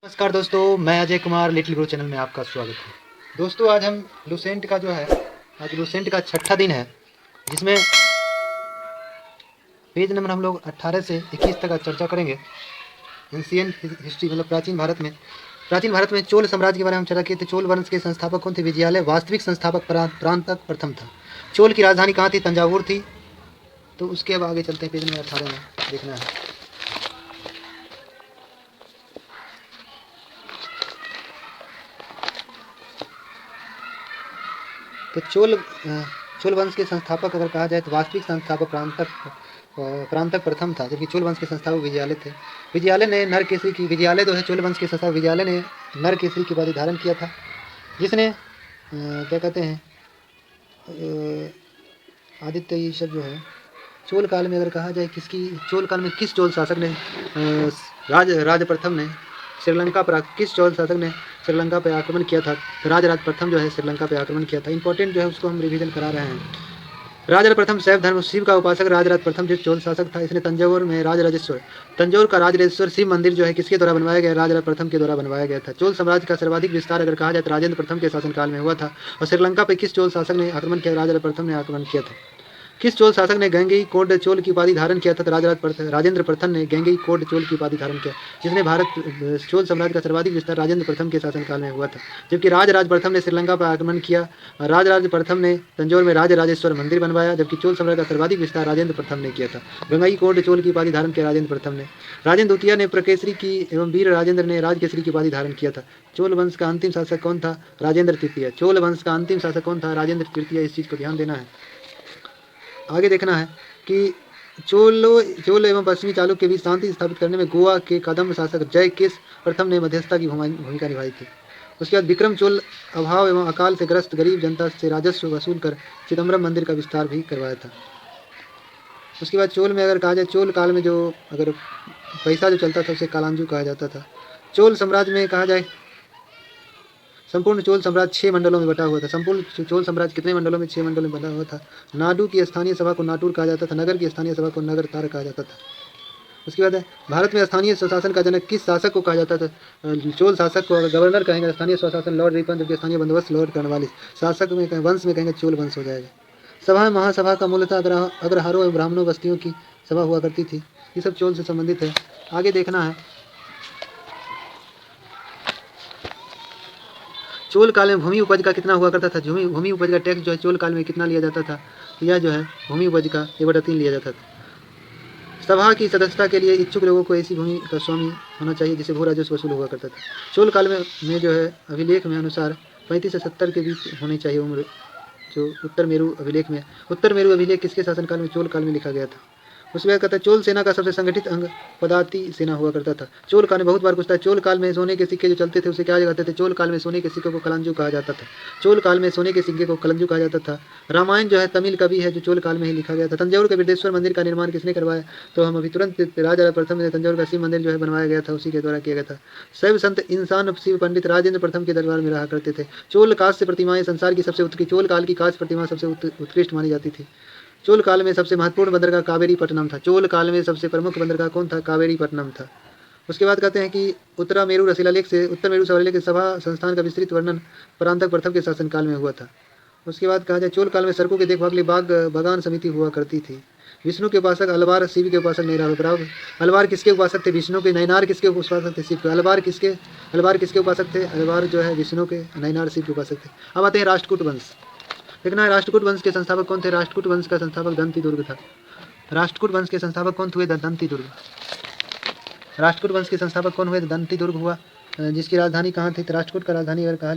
नमस्कार दोस्तों, मैं Ajay Kumar little grow channel में आपका स्वागत है। दोस्तों आज हम लूसेंट का जो है आज लूसेंट का छठा दिन है, जिसमें पेज नंबर हम लोग 18 से 21 तक आज चर्चा करेंगे। एंशियंट हिस्ट्री मतलब प्राचीन भारत में चोल साम्राज्य के बारे में हम चर्चा किए थे। चोल वंश के संस्थापक कौन थे? विजयालय। वास्तविक संस्थापक परांतक प्रथम था। चोल की राजधानी कहाँ थी? तंजावुर थी। तो उसके अब आगे चलते हैं, पेज नंबर 18 में देखना है। तो चोल वंश के संस्थापक अगर कहा जाए तो वास्तविक संस्थापक परांतक प्रथम था, जबकि चोल वंश के संस्थापक विजयालय थे। विजयालय ने नरकेसरी की विजयालय जो है चोल वंश के संस्थापक विजयालय ने नरकेसरी की उपाधि धारण किया था, जिसने क्या कहते हैं आदित्य ये सब जो है चोल काल में अगर कहा जाए चोल काल में किस चोल शासक ने राज प्रथम ने श्रीलंका पर किस चोल शासक ने श्रीलंका पर आक्रमण किया था? तो राज प्रथम जो है श्रीलंका पर आक्रमण किया था। इंपॉर्टेंट जो है उसको हम रिवीजन करा रहे हैं। राज प्रथम शैव धर्म शिव का उपासक राज प्रथम जो चोल शासक था, इसने तंजावुर में तंजावुर का राजराजेश्वर शिव मंदिर जो है किसके द्वारा बनवाया गया? राज प्रथम के द्वारा बनवाया गया था। चोल साम्राज्य का सर्वाधिक विस्तार अगर कहा जाए तो राजेंद्र प्रथम के शासनकाल में हुआ था। और श्रीलंका पर किस चोल शासक ने आक्रमण किया? राज प्रथम ने आक्रमण किया था। किस चोल शासक ने गंगई कोंड चोल की उपाधि धारण किया था? राजेंद्र प्रथम ने गंगई कोंड चोल की उपाधि धारण किया, जिसने भारत चोल साम्राज्य का सर्वाधिक विस्तार राजेंद्र प्रथम के शासनकाल में हुआ था। जबकि राज प्रथम ने श्रीलंका पर आक्रमण किया। राज प्रथम ने तंजौर में राजेश्वर मंदिर बनवाया, जबकि चोल साम्राज्य का सर्वाधिक विस्तार राजेंद्र प्रथम ने किया था। गंगई कोंड चोल की उपाधि धारण किया राजेंद्र प्रथम ने। राजेंद्र द्वितीय ने प्रकेसरी की एवं वीर राजेंद्र ने राजकेसरी की उपाधि धारण किया था। चोल वंश का अंतिम शासक कौन था? राजेंद्र तृतीय। चोल वंश का अंतिम शासक कौन था? राजेंद्र तृतीय। इस चीज को ध्यान देना है। आगे देखना है कि चोल एवं पश्चिमी चालुक्य के बीच शांति स्थापित करने में गोवा के कदम शासक जय केश प्रथम ने मध्यस्थता की भूमिका निभाई थी। उसके बाद विक्रम चोल अभाव एवं अकाल से ग्रस्त गरीब जनता से राजस्व वसूल कर चिदम्बरम मंदिर का विस्तार भी करवाया था। उसके बाद चोल में अगर कहा जाए, चोल काल में जो अगर पैसा जो चलता था उसे कालांजू कहा जाता था। चोल साम्राज्य में कहा जाए संपूर्ण चोल साम्राज्य 6 मंडलों में बटा हुआ था। संपूर्ण चोल साम्राज्य कितने मंडलों में? 6 मंडलों में बटा हुआ था। नाडु की स्थानीय सभा को नाटुर कहा जाता था। नगर की स्थानीय सभा को नगर तार कहा जाता था। उसके बाद भारत में स्थानीय स्वशासन का जनक किस शासक को कहा जाता था? चोल शासक को अगर गवर्नर कहेंगे स्थानीय स्वशासन लॉर्ड रिपन, जबकि स्थानीय बंदोबस्त लॉर्ड कर्नवालिस। शासक में वंश में कहेंगे चोल वंश हो जाएगा। सभा महासभा का मूलतः अग्रहारों एवं ब्राह्मणों बस्तियों की सभा हुआ करती थी। ये सब चोल से संबंधित है। आगे देखना है, चोल काल में भूमि उपज का कितना हुआ करता था? भूमि उपज का टैक्स जो है चोल काल में कितना लिया जाता था? यह जो है भूमि उपज का 1/3 लिया जाता था। सभा की सदस्यता के लिए इच्छुक लोगों को ऐसी भूमि का स्वामी होना चाहिए जिसे भू राजस्व वसूल हुआ करता था। चोल काल में जो है अभिलेख में अनुसार 35 से 70 के बीच होनी चाहिए उम्र। जो उत्तर मेरू अभिलेख किसके शासनकाल में? चोल काल में लिखा गया था। उसके बाद कहता है चोल सेना का सबसे संगठित अंग पदाति सेना हुआ करता था। चोल काल में बहुत बार पूछता है, चोल काल में सोने के सिक्के जो चलते थे उसे क्या कहते थे? चोल काल में सोने के सिक्के को कलंजू कहा जाता था। चोल काल में सोने के सिक्के को कलंजू कहा जाता था। रामायण जो है तमिल कवि है जो चोल काल में ही लिखा गया था। तंजावुर के वृद्धेश्वर मंदिर का निर्माण किसने करवाया? तो हम अभी तुरंत राजा प्रथम ने तंजावुर का शिव मंदिर जो है बनवाया गया था, उसी के द्वारा किया गया था। शैव संत इंसान शिव पंडित राजेंद्र प्रथम के दरबार में रहा करते थे। चोल कांस्य प्रतिमाएं संसार की सबसे चोल काल की कांस्य प्रतिमा सबसे उत्कृष्ट मानी जाती थी। चोल काल में सबसे महत्वपूर्ण बंदरगाह कावेरी पट्टनम था। चोल काल में सबसे प्रमुख बंदरगाह कौन था? कावेरी पट्टनम था। उसके बाद कहते हैं कि उत्तर मेरू शिलालेख के सभा संस्थान का विस्तृत वर्णन परांतक प्रथम के शासनकाल में हुआ था। उसके बाद कहा जाए चोल काल में सड़कों के देखभाल के लिए बागान समिति हुआ करती थी। विष्णु के उपासक अलवार, शिव के उपासक नैनार। अलवार किसके उपासक थे? विष्णु के। नैनार किसके उपासक थे? शिव के। अलवार किसके उपासक थे? अलवार जो है विष्णु के, नैनार शिव के उपासक थे। अब आते हैं राष्ट्रकूट वंश। देखना है राष्ट्रकूट वंश के संस्थापक कौन थे? राष्ट्रकूट वंश का संस्थापक दंती दुर्ग था। राष्ट्रकूट वंश के संस्थापक कौन हुए? दंती दुर्ग। राष्ट्रकूट वंश के संस्थापक कौन हुए? दंती दुर्ग हुआ, जिसकी राजधानी कहाँ थी? तो राष्ट्रकूट का राजधानी अगर कहा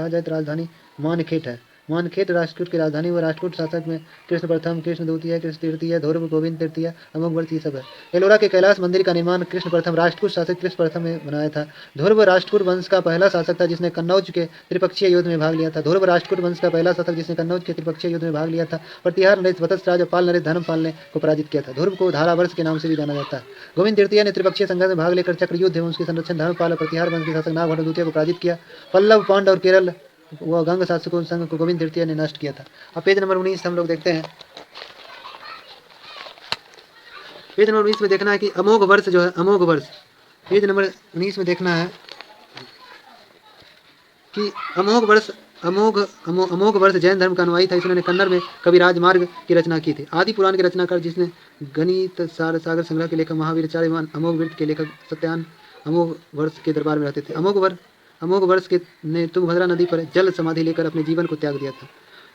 जाए तो राजधानी मानखेट है। मानखेट राष्ट्रकूट की राजधानी हुआ। राष्ट्रकूट शासक में कृष्ण प्रथम, कृष्ण द्वितीय, कृष्ण तृतीय, ध्रुव, गोविंद तृतीय, अमोघवर्ष ये सब है। एलोरा के कैलाश मंदिर का निर्माण कृष्ण प्रथम राष्ट्रकूट शासक कृष्ण प्रथम ने बनाया था। ध्रुव राष्ट्रकूट वंश का पहला शासक था जिसने कन्नौज के त्रिपक्षीय युद्ध में भाग लिया था। ध्रुव राष्ट्रकूट वंश का पहला शासक जिसने कन्नौज के त्रिपक्षीय युद्ध में भाग लिया था। प्रतिहार नरेश वत्सराज और पाल नरेश धर्मपाल ने को पराजित किया था। ध्रुव को धारावर्ष के नाम से भी जाना जाता है। गोविंद तृतीय ने त्रिपक्षीय संघर्ष में भाग लेकर चक्र युद्ध एवं उसके संरक्षण धर्मपाल और प्रतिहार वंश के शासक नागभट्ट द्वितीय को पराजित किया। पल्लव, पांड और केरल वह गंग शासकों संघ को गोविंद तृतीय ने नष्ट किया था। अब पेज नंबर 19 हम लोग देखते हैं। पेज नंबर 19 में देखना है कि अमोघ वर्ष जो है पेज नंबर 19 में देखना है कि अमोघ वर्ष जैन धर्म का अनुयायी था। इसने कन्नड़ में कविराज मार्ग की रचना की थी। आदि पुराण के रचनाकार जिसने गणित सागर संग्रह के लेखक महावीराचार्य अमोघ वृत्त के लेखक सत्यान अमोघ वर्ष के दरबार में रहते थे। अमोघ वर्ष के ने तुंगभद्रा नदी पर जल समाधि लेकर अपने जीवन को त्याग दिया था।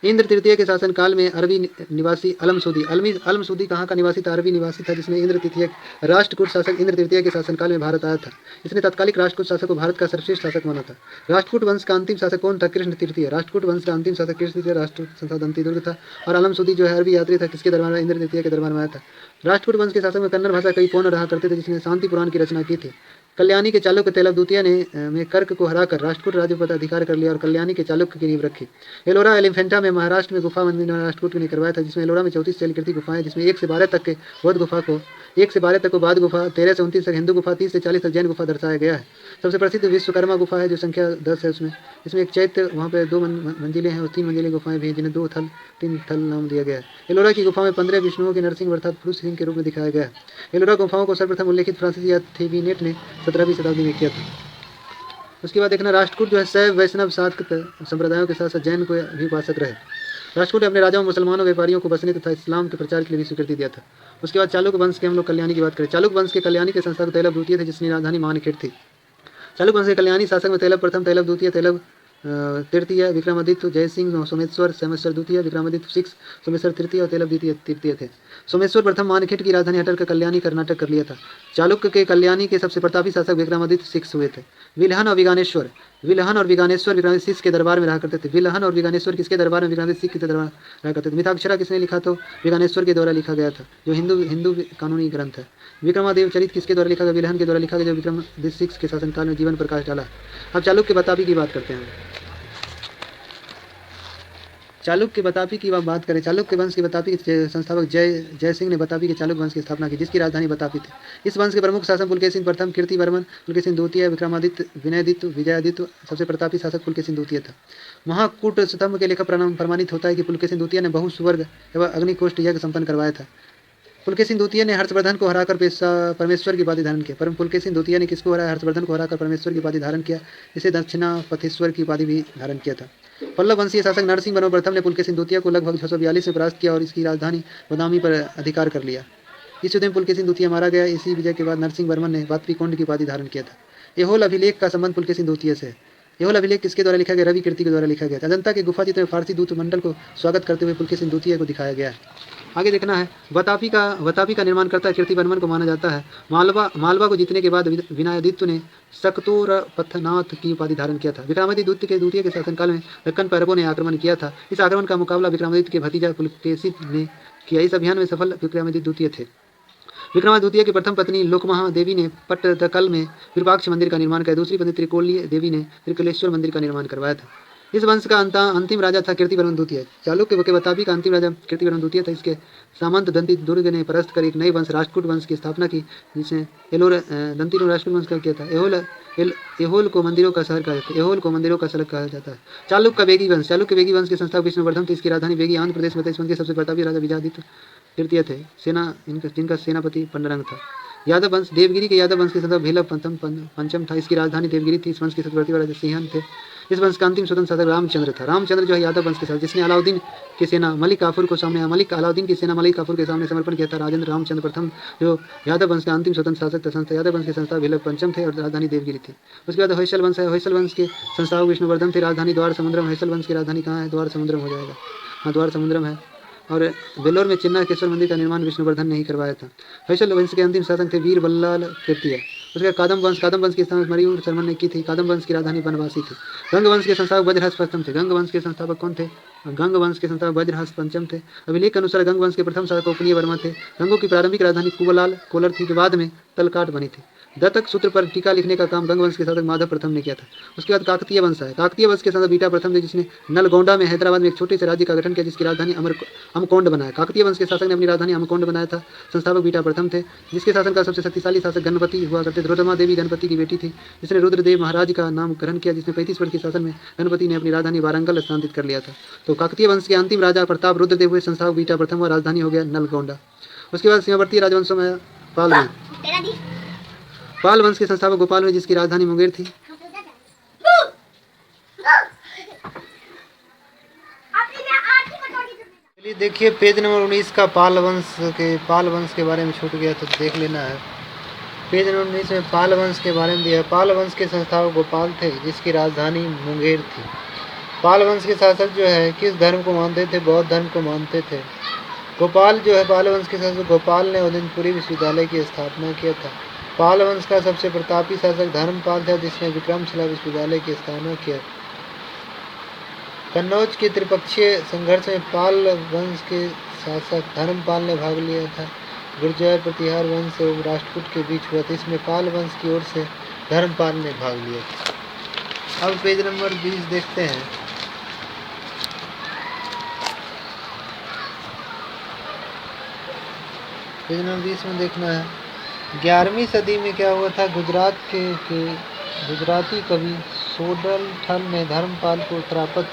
इंद्र तृतीय के शासन काल में अरबी निवासी अलमसूदी कहाँ का निवासी था? अरबी निवासी था, जिसने इंद्र तृतीय राष्ट्रकूट शासक इंद्र तृतीय के शासनकाल में भारत आया था। इसने तत्कालिक राष्ट्रकूट शासक को भारत का सर्वश्रेष्ठ शासक माना था। राष्ट्रकूट वंश का अंतिम शासक कौन था? कृष्ण तृतीय। राष्ट्रकूट वंश का अंतिम शासक कृष्ण तृतीय राष्ट्रकूट संसाधन दुर्ग था। और अलमसूदी जो है अरबी यात्री था, किसके दरबार में? इंद्र तृतीय के दरबार में आया था। राष्ट्रकूट वंश के शासक में कन्नड़ भाषा कई पौन रहा करते थे, जिसने शांति पुराण की रचना की थी। कल्याणी के चालुक्य तैलव द्वितीय ने में कर्क को हराकर राष्ट्रकूट राज्य पर अधिकार कर लिया और कल्याणी के चालुक्य की नींव रखी। एलोरा एलिफेंटा में महाराष्ट्र में गुफा मंदिर राष्ट्रकूट ने करवाया था, जिसमें एलोरा में 34 शैलकृति गुफाएं, जिसमें 1 से 12 तक के बौद्ध गुफा को 1 से 12 तक को बौद्ध गुफा, 13 से 29 तक हिंदू गुफा, 30 से 40 तक जैन गुफा दर्शाया गया है। सबसे प्रसिद्ध विश्वकर्मा गुफा है जो संख्या 10 है। इसमें एक चैत्य, वहाँ पे 2 मंजिलें हैं और 3 मंजिलें गुफाएं भी हैं, जिन्हें 2 थल 3 थल नाम दिया गया है। एलोरा की गुफा में 15 विष्णुओं के नरसिंह अर्थात पुरुष सिंह के रूप में दिखाया गया है। एलोरा गुफाओं को सर्वप्रथम उल्लेखित फ्रांसीसी या थेविनेट ने 17वीं शताब्दी में किया था। उसके बाद देखना राष्ट्रकूट जो है शैव वैष्णव शाक्त संप्रदायों के साथ साथ जैन को भी उपासक रहे। राष्ट्रकूट ने अपने राजाओं मुसलमानों व्यापारियों को बसने तथा इस्लाम के प्रचार के लिए भी स्वीकृति दिया था। उसके बाद चालुक्य वंश के हम लोग कल्याणी की बात करें। चालुक्य वंश के कल्याणी के संस्थापक तैलव द्वितीय थे, जिसकी राजधानी मानखेड़ थी। चालुक्य वंश के कल्याणी शासक में तैलव प्रथम, तैलव द्वितीय, तैलव तृतीय, विक्रमादित्य, जयसिंह, सोमेश्वर द्वितीय, विक्रमादित्य 6, सोमेश्वर तृतीय और तैलव तृतीय थे। सोमेश्वर प्रथम मानखेड़ की राजधानी हटाकर कल्याणी कर्नाटक कर लिया था। चालुक्य के कल्याणी के सबसे प्रतापी शासक विक्रमादित्य 6 हुए थे। विल्हन और विगानेश्वर विक्रमादित्य 6 के दरबार में रहा करते थे। विल्हन और विगानेश्वर किसके दरबार में? विक्रमादित्य 6 के दरबार रहा करते थे। मिताक्षरा किसने लिखा? तो विगानेश्वर के द्वारा लिखा गया था, जो हिंदू कानूनी ग्रंथ है। विक्रमादेव चरित किसके द्वारा लिखा गया? विल्हन के द्वारा लिखा गया, जो विक्रमादित्य 6 के शासनकाल में जीवन प्रकाश डाला। अब चालुक्य बतापी की बात करते हैं। चालुक्य बतापी की बात करें। चालुक्य वंश के बतापी के संस्थापक जय सिंह ने बतापी के चालुक्य वंश की स्थापना की, जिसकी राजधानी बतापी थी। इस वंश के प्रमुख शासक पुलकेशिन प्रथम, कीर्तिवर्मन, पुलकेशिन द्वितीय, विक्रमादित्य, विनयदित्य, विजयादित्य। सबसे प्रतापी शासक पुलकेशिन द्वितीय था। महाकूट स्तंभ के लेखक प्रमाणित होता है कि पुलकेशिन द्वितीय ने बहुस्वर्ग एवं अग्निकोष्ठ यज्ञ संपन्न करवाया था। पुलकेशिन द्वितीय ने हर्षवर्धन को हराकर परमेश्वर की उपाधि धारण किया। परम पुलकेशिन द्वितीय ने किसको हराया? हर्षवर्धन को हराकर परमेश्वर की उपाधि धारण किया। इसे दक्षिणापथेश्वर की उपाधि भी धारण किया था। पल्लव वंशीय शासक नरसिंह वर्मा प्रथम ने पुलकेशिन द्वितीय को लगभग 642 में परास्त किया और इसकी राजधानी बदामी पर अधिकार कर लिया। इस युद्ध में पुलकेशिन द्वितीय मारा गया। इसी विजय के बाद नरसिंह वर्मन ने वात्पीकोंड की उपाधि धारण किया था। एहोल अभिलेख का संबंध पुलकेशिन द्वितीय से है। एहोल अभिलेख किसके द्वारा लिखा गया? रवि कीर्ति के द्वारा लिखा गया। अजंता के गुफा चित्र में फारसी दूत मंडल को स्वागत करते हुए पुलकेशिन द्वितीय को दिखाया गया है। आगे देखना है, बतापी का निर्माण करता कीर्तिवर्मन को माना जाता है। मालवा को जीतने के बाद विनयादित्य ने सक्तोरपथनाथ की उपाधि धारण किया था। विक्रमादित्य द्वितीय के शासनकाल में दक्कन पर अरबों ने आक्रमण किया था। इस आक्रमण का मुकाबला विक्रमादित्य के भतीजा पुलकेशिन ने किया। इस अभियान में सफल विक्रमादित्य द्वितीय थे। विक्रमादित्य द्वितीय की प्रथम पत्नी लोकमहा देवी ने पट्टदकल में विरूपाक्ष मंदिर का निर्माण किया। दूसरी पत्नी त्रिकोलीय देवी ने त्रिकलेश्वर मंदिर का निर्माण करवाया था। इस वंश का अंतिम राजा था कीर्तिवर्मन द्वितीय। चालुक्य के बतापी का अंतिम राजा कीर्तिवर्मन द्वितीय था। इसके सामंत दंती दुर्ग ने परास्त कर एक नए वंश राष्ट्रकूट वंश की स्थापना की, जिसने दंती राष्ट्रकूट वंश का किया था। एहोल को मंदिरों का शहर कहा जाता है। चालुक्य वेगी वंश के संस्थापक विष्णुवर्धन थे। इसकी राजधानी वेगी आंध्र प्रदेश में था। इस वंश के सबसे प्रतापी राजा विजयादित्य तृतीय थे, जिनका सेनापति पंडरंग था। यादव वंश देवगिरी के यादव वंश के संस्थापक भीलव पंचम था। इसकी राजधानी देवगिरी थी। इस वंश के सबसे प्रतापी राजा सिंहन थे। इस वंश का अंतिम स्वतंत्र शासक रामचंद्र था। रामचंद्र जो है यादव वंश के साथ, जिसने अलाउद्दीन की सेना मलिक काफूर के सामने समर्पण किया था। रामचंद्र प्रथम जो यादव वंश का अंतिम स्वतंत्र शासक था। यादव वंश के संस्थापक भीलव पंचम थे और राजधानी देवगिरी थी। उसके बाद होयसल वंश है। होयसल वंश के संस्थापक विष्णुवर्धन थे। राजधानी द्वार समुद्रम। होयसल वंश की राजधानी कहाँ है? द्वार समुद्रम हो जाएगा। हाँ, द्वार समुद्रम है। और बेलोर में चिन्नाकेश्वर मंदिर का निर्माण विष्णुवर्धन ने ही करवाया था। होयसल वंश के अंतिम शासक थे वीर बल्लाल तृतीय। उसके कादम वंश की स्थापना मयूर शर्मा ने की थी। कादम वंश की राजधानी बनवासी थी। गंग वंश के संस्थापक वज्रहस्त प्रथम थे। गंग वंश के संस्थापक कौन थे? गंग वंश के संस्थापक वज्रहस्त पंचम थे। अभिलेख के अनुसार गंग वंश के प्रथम शासक उपनीय वर्मा थे। गंगों की प्रारंभिक राजधानी कोलर थी, जो बाद में तलकाट बनी थी। दत्तक सूत्र पर टीका लिखने का काम गंग वंश के शासक माधव प्रथम ने किया था। उसके बाद काकतीय वंश है। काकतीय वंश के शासक बीटा प्रथम थे, जिसने नलगोंडा में हैदराबाद में एक छोटे से राज्य का गठन किया, जिसकी राजधानी अमकोंड बनाया। काकतीय वंश के शासक ने अपनी राजधानी अमकोंड बनाया था। संस्थापक बीटा प्रथम थे, जिसके शासन का सबसे शक्तिशाली शासक गणपति हुआ करते थे। रुद्रमा देवी गणपति की बेटी थी, जिसने रुद्रदेव महाराज का नाम ग्रहण किया, जिसने 35 वर्ष के शासन में गणपति ने अपनी राजधानी वारंगल स्थानांतरित कर लिया था। तो काकतीय वंश के अंतिम राजा प्रताप रुद्रदेव हुए। संस्थापक बीटा प्रथम और राजधानी हो गया नलगोंडा। उसके बाद सीमावर्ती राजवंशों में पाल पाल वंश के संस्थापक गोपाल हुए जिसकी राजधानी मुंगेर थी। चलिए देखिए पेज नंबर 19 का पाल वंश के बारे में छूट गया तो देख लेना है। पेज नंबर 19 में पाल वंश के बारे में दिया। पाल वंश के संस्थापक गोपाल थे जिसकी राजधानी मुंगेर थी। पाल वंश के शासक जो है किस धर्म को मानते थे? बौद्ध धर्म को मानते थे। गोपाल जो है पाल वंश के शासक गोपाल ने उदयपुरी विश्वविद्यालय की स्थापना किया था। पाल वंश का सबसे प्रतापी शासक धर्मपाल था जिसने विक्रमशिला विश्वविद्यालय की स्थापना किया। कन्नौज के त्रिपक्षीय संघर्ष में पाल वंश के शासक धर्मपाल ने भाग लिया था। गुर्जर प्रतिहार वंश एवं राष्ट्रकूट के बीच हुआ था। इसमें पाल वंश की ओर से धर्मपाल ने भाग लिया था। अब पेज नंबर 20 देखते हैं। पेज नंबर 20 में देखना है 11वीं सदी में क्या हुआ था। गुजरात के गुजराती कवि सोडलठल ने धर्मपाल को उत्तरापद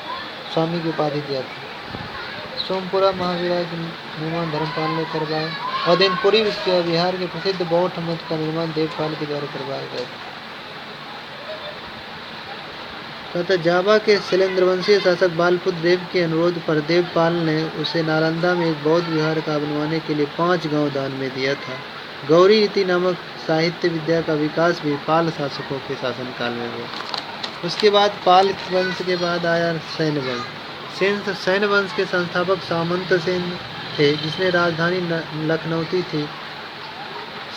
स्वामी की उपाधि दिया था। सोमपुरा महाविहार का निर्माण धर्मपाल ने करवाया। उदयपुरी विहार के प्रसिद्ध बौद्ध मठ का निर्माण देवपाल के द्वारा करवाया गया था। कहता जावा के शैलेंद्रवंशीय शासक बालपुत्र देव के अनुरोध पर देवपाल ने उसे नालंदा में एक बौद्ध विहार का बनवाने के लिए 5 गांव दान में दिया था। गौरी रीति नामक साहित्य विद्या का विकास भी पाल शासकों के शासनकाल में हुआ। उसके बाद पाल वंश के बाद आया सैन्य वंश। सैन्य वंश के संस्थापक सामंत सेन थे जिसने राजधानी लखनऊती थी।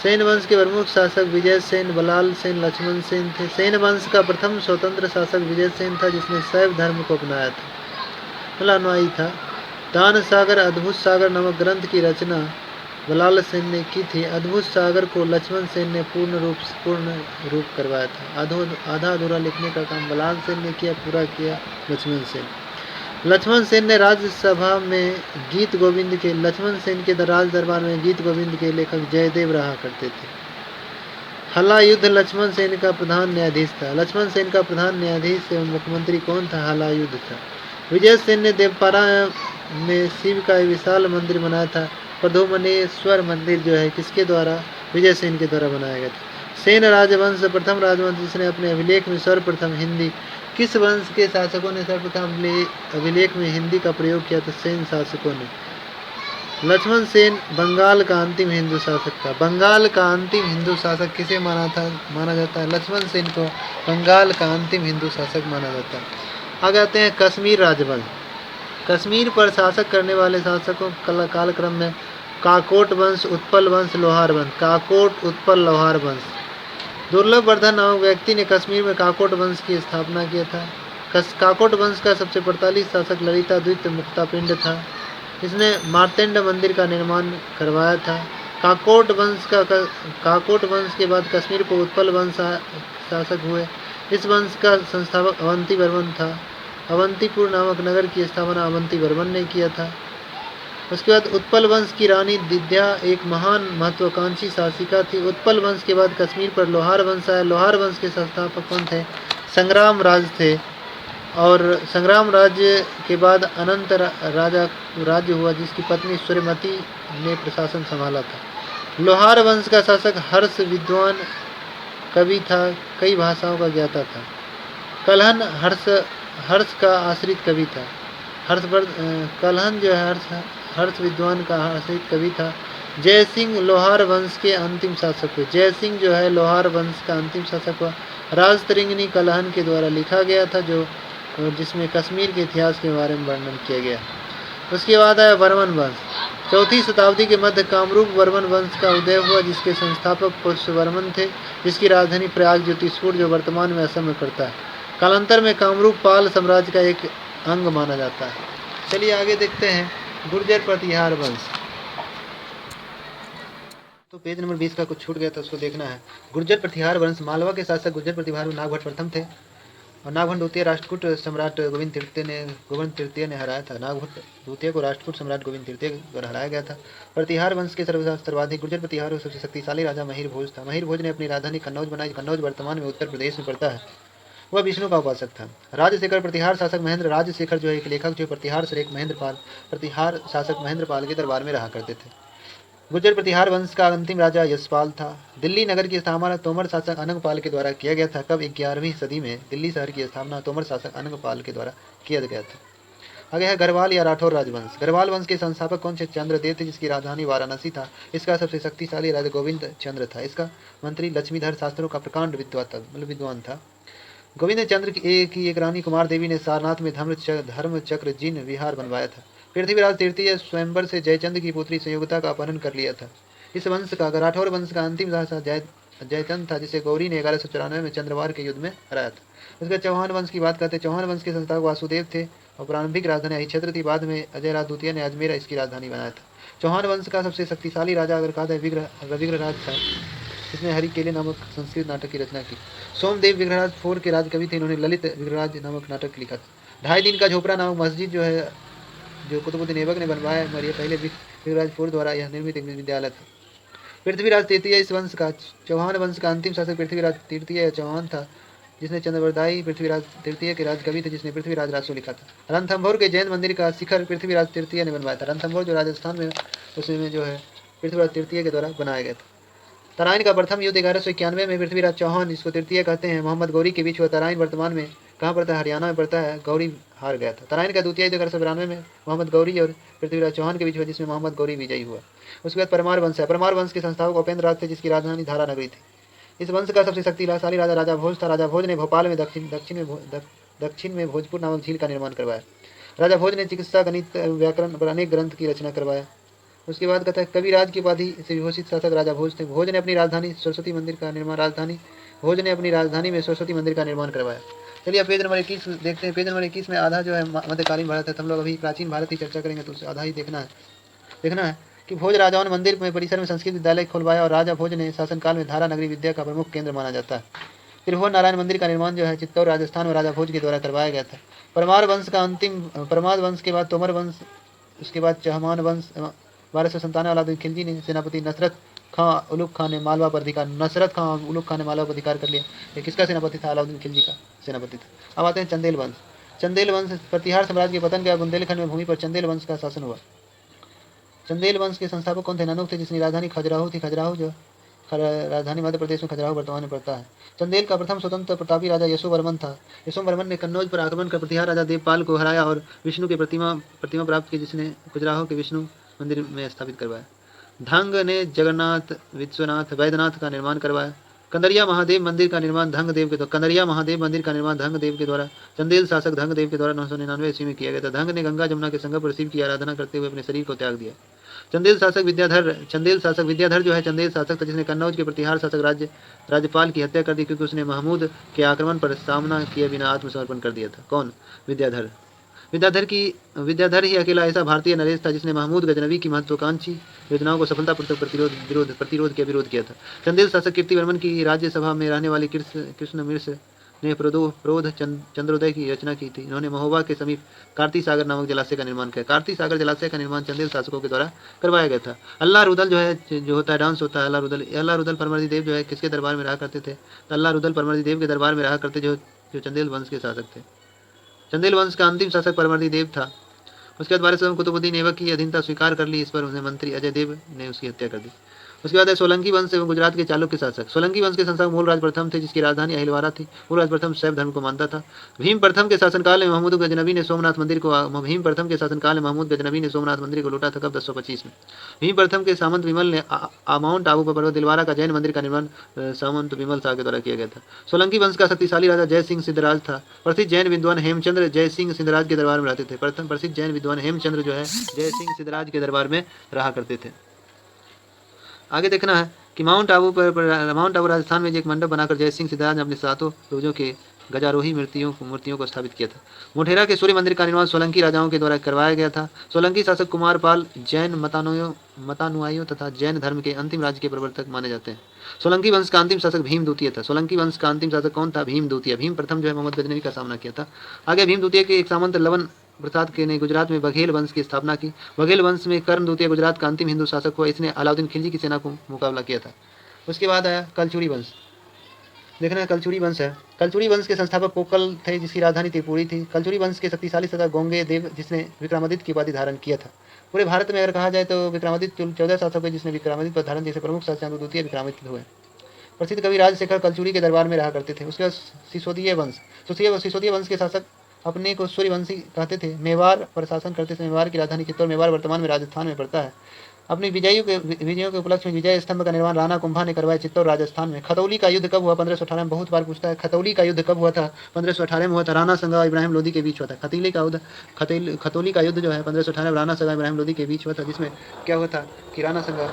सेन वंश के प्रमुख शासक विजय सेन, बलाल सेन, लक्ष्मण सेन थे। सेन वंश का प्रथम स्वतंत्र शासक विजय सेन था जिसने शैव धर्म को अपनाया था, मतलब अनुयायी था। दान सागर अद्भुत सागर नामक ग्रंथ की रचना बलाल सेन ने की थी। अद्भुत सागर को लक्ष्मण सेन ने पूर्ण रूप करवाया था। आधा अधूरा लिखने का काम बलाल सेन ने किया, पूरा किया लक्ष्मण सेन। लक्ष्मण सेन ने राज्यसभा में गीत गोविंद के लक्ष्मण सेन के राज दरबार में गीत गोविंद के लेखक जयदेव रहा करते थे। हल्ला युद्ध लक्ष्मण सेन का प्रधान न्यायाधीश था। लक्ष्मण सेन का प्रधान न्यायाधीश एवं मुख्यमंत्री कौन था? हल्ला युद्ध था। विजय सेन ने देवपारा में शिव का विशाल मंदिर बनाया था। प्रधुमनेश्वर मंदिर जो है किसके द्वारा? विजय सेन के द्वारा बनाया गया था। सेन राजवंश प्रथम राजवंश जिसने अपने अभिलेख में सर्वप्रथम हिंदी, किस वंश के शासकों ने सर्वप्रथम अभिलेख में हिंदी का प्रयोग किया? तो सेन शासकों ने। लक्ष्मण सेन बंगाल का अंतिम हिंदू शासक था। बंगाल का अंतिम हिंदू शासक किसे माना जाता है? लक्ष्मण सेन को बंगाल का अंतिम हिंदू शासक माना जाता है। आ जाते हैं कश्मीर राजवंश। कश्मीर पर शासक करने वाले शासकों कालक्रम में काकोट वंश, उत्पल वंश, लोहार वंश। काकोट, उत्पल, लोहार वंश। दुर्लभ वर्धन नामक व्यक्ति ने कश्मीर में काकोट वंश की स्थापना किया था। काकोट वंश का सबसे प्रताड़ित शासक ललिता द्वितीय मुक्तापिंड था। इसने मार्तंड मंदिर का निर्माण करवाया था। काकोट वंश के बाद कश्मीर को उत्पल वंश शासक हुए। इस वंश का संस्थापक अवंती वर्मन था। अवंतीपुर नामक नगर की स्थापना अवंती वर्मन ने किया था। उसके बाद उत्पल वंश की रानी दिद्या एक महान महत्वाकांक्षी शासिका थी। उत्पल वंश के बाद कश्मीर पर लोहार वंश आया। लोहार वंश के संस्थापक कौन थे? संग्राम राज थे। और संग्राम राज्य के बाद अनंत राज्य हुआ जिसकी पत्नी सूर्यमती ने प्रशासन संभाला था। लोहार वंश का शासक हर्ष विद्वान कवि था, कई भाषाओं का ज्ञाता था। कलहन हर्ष का आश्रित कवि था। कलहन जो है हर्ष विद्वान का आश्रित कवि था। जय सिंह लोहार वंश के अंतिम शासक हुए। जय सिंह जो है लोहार वंश का अंतिम शासक हुआ। राजतरंगिणी कलहन के द्वारा लिखा गया था जिसमें कश्मीर के इतिहास के बारे में वर्णन किया गया। उसके बाद आया वर्मन वंश। 4वीं शताब्दी के मध्य कामरूप वर्मन वंश का उदय हुआ जिसके संस्थापक पुष्यवर्मन थे, जिसकी राजधानी प्रयाग ज्योतिषपुर जो वर्तमान में असम में पड़ता है। कालांतर में कामरूप पाल साम्राज्य का एक अंग माना जाता है। चलिए आगे देखते हैं गुर्जर प्रतिहार वंश। तो पेज नंबर 20 का कुछ छूट गया था, उसको देखना है। गुर्जर प्रतिहार वंश मालवा के शासक गुर्जर प्रतिहार नागभट्ट प्रथम थे और नागभट्ट द्वितीय राष्ट्रकूट सम्राट गोविंद तृतीय ने हराया था। नागभट्ट द्वितीय को राष्ट्रकूट सम्राट गोविंद तृतीय पर हराया गया था। प्रतिहार वंश के सर्वाधिक गुर्जर प्रतिहार सबसे शक्तिशाली राजा महिर भोज था। महिर भोज ने अपनी राजधानी कन्नौज बनाई। कन्नौज वर्तमान में उत्तर प्रदेश में पड़ता है। वह विष्णु का उपासक था। राजशेखर प्रतिहार शासक महेंद्र राजशेखर जो है एक लेखक जो प्रतिहार से एक प्रतिहार शासक महेंद्र पाल के दरबार में रहा करते थे। गुर्जर प्रतिहार वंश का अंतिम राजा यशपाल था। दिल्ली नगर की स्थापना तोमर शासक अनंगपाल के द्वारा किया गया था। कब? 11वीं सदी में दिल्ली शहर की स्थापना तोमर शासक अनंगपाल के द्वारा किया गया था। आगे है गढ़वाल या राठौर राजवंश। गढ़वाल वंश के संस्थापक कौन से? चंद्रदेव थे, जिसकी राजधानी वाराणसी था। इसका सबसे शक्तिशाली राजा गोविंद चंद्र था। इसका मंत्री लक्ष्मीधर शास्त्रों का प्रकांड विद्वान था। गोविंद चंद्र की एक रानी कुमार देवी ने सारनाथ में धर्म चक्र जिन विहार बनवाया था। पृथ्वीराज तृतीय स्वयंवर से जयचंद की पुत्री संयोगिता का अपहरण कर लिया था। इस वंश का राठौर वंश का अंतिम राजा जयचंद था, जिसे गौरी ने 1194 में चंद्रवार के युद्ध में हराया था। उसके चौहान वंश की बात करते हैं। चौहान वंश के संस्थापक वासुदेव थे और प्रारंभिक राजधानी यही क्षेत्र थी। बाद में अजय राज द्वितीय ने अजमेर इसकी राजधानी बनाया था। चौहान वंश का सबसे शक्तिशाली राजा अगर कहा जाए विग्रहराज था, इसने हरिकेले नामक संस्कृत नाटक की रचना की। सोमदेव विग्रहराज फोर के राजकवि थे। इन्होंने ललित विग्रहराज नामक नाटक लिखा था। 2.5 दिन का झोपड़ा नामक मस्जिद जो कुतुबुद्दीन ऐबक ने बनवाया है, ये पहले विग्रहराज फोर द्वारा यह निर्मित एक विद्यालय था। पृथ्वीराज तृतीय इस वंश का चौहान वंश का अंतिम शासक पृथ्वीराज तृतीय या चौहान था, जिसने चंद्रवरदायी पृथ्वीराज तृतीय के राजकवि थे, जिसने पृथ्वीराज राजसो लिखा था। रणथंभौर के जैन मंदिर का शिखर पृथ्वीराज तृतीय ने बनवाया था। रणथंभौर जो राजस्थान में उसमें जो है पृथ्वीराज तृतीय के द्वारा बनाया गया था। तराइन का प्रथम युद्ध 1191 में पृथ्वीराज चौहान, जिसको तृतीय कहते हैं, मोहम्मद गौरी के बीच हुआ। तराइन वर्तमान में कहाँ पड़ता है? हरियाणा में पड़ता है। गौरी हार गया था। तराइन का द्वितीय युद्ध 1192 में मोहम्मद गौरी और पृथ्वीराज चौहान के बीच हुआ, जिसमें मोहम्मद गौरी विजयी हुआ। उसके बाद परमार वंश है। परमार वंश के संस्थापक उपेंद्र राज थे, जिसकी राजधानी धारा नगरी थी। इस वंश का सबसे शक्तिशाली राजा राजा भोज था। राजा भोज ने भोपाल में दक्षिण में भोजपुर नामक झील का निर्माण करवाया। राजा भोज ने चिकित्सा, गणित, व्याकरण पर अनेक ग्रंथ की रचना करवाया। उसके बाद कहता है कविराज की उपाधि से विभूषित शासक राजा भोज थे। भोज ने अपनी राजधानी सरस्वती मंदिर में सरस्वती मंदिर का निर्माण करवाया। चलिए पेज नंबर 21 देखते हैं। पेज नंबर 21 में आधा जो है मध्यकालीन भारत है। तो हम लोग अभी प्राचीन भारत की चर्चा करेंगे, तो आधा ही देखना है कि भोज राजाओं ने मंदिर में परिसर में संस्कृत विद्यालय खुलवाया और राजा भोज ने शासनकाल में धारा नगरी विद्या का प्रमुख केंद्र माना जाता है। त्रिभुवन नारायण मंदिर का निर्माण जो है चित्तौड़ राजस्थान में राजा भोज के द्वारा करवाया गया था। परमार वंश के बाद तोमर वंश, उसके बाद चहमान वंश। 1297 अलाउद्दीन खिलजी ने सेनापति नसरत खां उलुग खान ने मालवा पर अधिकार कर लिया। ये किसका सेनापति था? अलाउद्दीन खिलजी का सेनापति था। अब आते हैं चंदेल वंश। चंदेल वंश प्रतिहार साम्राज्य के पतन के बाद बुंदेलखंड में भूमि पर चंदेल वंश का शासन हुआ। चंदेल वंश के संस्थापक कौन थे? ननुक थे, जिसकी राजधानी खजुराहो थी। खजुराहो जो राजधानी मध्य प्रदेश में खजुराहो वर्तमान में पड़ता है। चंदेल का प्रथम स्वतंत्र प्रतापी राजा यशोवर्मन था। यशोवर्मन ने कन्नौज पर आक्रमण कर प्रतिहार राजा देवपाल को हराया और विष्णु की प्रतिमा प्राप्त की, जिसने खजुराहो के विष्णु मंदिर में स्थापित करवाया। धंग ने जगन्नाथ, विश्वनाथ, वैद्यनाथ का निर्माण करवाया। कंदरिया महादेव मंदिर का निर्माण धंग देव के द्वारा चंदेल शासक धंग देव के द्वारा 999 ईस्वी में किया गया था। धंग ने गंगा जमुना के संगम पर शिव की आराधना करते हुए अपने शरीर को त्याग दिया। चंदेल शासक विद्याधर जो है चंदेल शासक था, जिसने कन्नौज के प्रतिहार शासक राज्यपाल की हत्या कर दी, क्योंकि उसने महमूद के आक्रमण पर सामना किए बिना आत्मसमर्पण कर दिया था। कौन? विद्याधर। विद्याधर ही अकेला ऐसा भारतीय नरेश था जिसने महमूद गजनवी की महत्वाकांक्षी योजनाओं को सफलतापूर्वक विरोध किया था। चंदेल शासक कीर्तिवर्मन की राज्यसभा में रहने वाले कृष्ण मिश्र ने प्रोध चंद्रोदय की रचना की थी। इन्होंने महोबा के समीप कार्ती सागर नामक जलाशय का निर्माण किया। कार्ती सागर जलाशय का निर्माण चंदेल शासकों के द्वारा करवाया गया था। अल्लाह रुदल जो होता है डांस होता है, अल्लाह रुदल परमर्दी देव जो है किसके दरबार में रहा करते थे? तो अल्लाह रुदल परमर्दी देव के दरबार में रहा करते, जो चंदेल वंश के शासक थे। चंदेल वंश का अंतिम शासक परमर्दी देव था। उसके बाद वारिस कुतुबुद्दीन ऐबक की अधीनता स्वीकार कर ली। इस पर उन्हें मंत्री अजय देव ने उसकी हत्या कर दी। उसके बाद है सोलंकी वंश एवं गुजरात के चालुक्य शासक। सोलंकी वंश के संस्थापक मूलराज प्रथम थे, जिसकी राजधानी अहिलवारा थी। मूलराज प्रथम शैव धर्म को मानता था। भीम प्रथम के शासनकाल में महमूद गजनवी ने सोमनाथ मंदिर को लूटा था। कब? 1025 में। भीम प्रथम के सामंत विमल ने माउंट आबू पर पर्वत दिलवारा का जैन मंदिर का निर्माण सामंत विमल शाह के द्वारा किया गया था। सोलंकी वंश का शक्तिशाली राजा जय सिंह सिद्धराज था। प्रसिद्ध जैन विद्वान हेमचंद्र जय सिंह सिद्धराज के दरबार में रहते थे। प्रसिद्ध जैन विद्वान हेमचंद्र जो है जय सिंह सिद्धराज के दरबार में रहा करते थे। आगे देखना है कि माउंट आबू राजस्थान में एक मंडप बनाकर जय सिंह सिद्धराज ने अपने 7 रोजों के गजारोही मूर्तियों को स्थापित किया था। मोढेरा के सूर्य मंदिर का निर्माण सोलंकी राजाओं के द्वारा करवाया गया था। सोलंकी शासक कुमारपाल जैन मतानुयायियों तथा जैन धर्म के अंतिम राज्य के प्रवर्तक माने जाते हैं। सोलंकी वंश का अंतिम शासक भीम द्वितीय था। सोलंकी वंश का अंतिम शासक कौन था? भीम द्वितीय। भीम प्रथम जो है मोहम्मद गजनवी का सामना किया था। आगे भीम द्वितीय के एक सामंत लवन प्रसाद के ने गुजरात में बघेल वंश की स्थापना की। बघेल वंश में कर्ण द्वितीय गुजरात का अंतिम हिंदू शासक हुआ। इसने अलाउद्दीन खिलजी की सेना को मुकाबला किया था। उसके बाद आया कलचुरी वंश। देखना कलचुरी वंश है। कलचुरी वंश के संस्थापक कोकल थे, जिसकी राजधानी त्रिपुरी थी। कलचुरी वंश के शक्तिशाली सरदार गोंगे देव, जिसने विक्रमादित्य की उपाधि धारण किया था। पूरे भारत में अगर कहा जाए तो विक्रमादित्य 14 शासक हुए, जिसने विक्रमादित्य पर धारण जैसे प्रमुख शासक द्वितीय विक्रमादित्य हुए। प्रसिद्ध कवि राजशेखर कलचुरी के दरबार में रहा करते थे। उसके बाद सिसोदिया वंश। सिसोदिया वंश के शासक अपने को सूर्यवंशी कहते थे। मेवाड़ पर शासन करते थे। मेवाड़ की राजधानी चित्तौड़। मेवाड़ वर्तमान में राजस्थान में पड़ता है। अपनी विजयों के उपलक्ष्य में विजय स्तंभ का निर्माण राणा कुंभा ने करवाया चित्तौड़ राजस्थान में। खतौली का युद्ध कब हुआ? 1518 में। बहुत बार पूछता है, खतौली का युद्ध कब हुआ था? 1518 में हुआ था। राणा संगा और इब्राहिम लोदी के बीच हुआ था। खतौली का युद्ध जो है 1518 में राणा संगा इब्राहिम लोदी के बीच हुआ था, जिसमें क्या हुआ था कि राणा संगा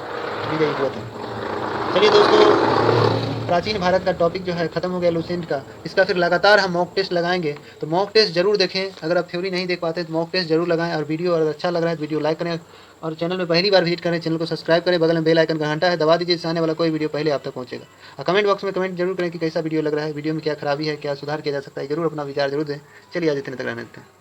विजयी हुआ था। चलिए दोस्तों, प्राचीन भारत का टॉपिक जो है खत्म हो गया लुसेंट का। इसका फिर लगातार हम मॉक टेस्ट लगाएंगे, तो मॉक टेस्ट जरूर देखें। अगर आप थ्योरी नहीं देख पाते तो मॉक टेस्ट जरूर लगाएं। और वीडियो अगर अच्छा लग रहा है तो वीडियो लाइक करें, और चैनल में पहली बार विजिट करें चैनल को सब्सक्राइब करें। बगल में बेल आइकन का घंटा है, दबा दीजिए, इससे आने वाला कोई वीडियो पहले आप तक पहुंचेगा। और कमेंट बॉक्स में कमेंट जरूर करें कि कैसा वीडियो लग रहा है, वीडियो में क्या खराबी है, क्या सुधार किया जा सकता है। जरूर अपना विचार जरूर दें। चलिए आज इतने तक रहने देते हैं।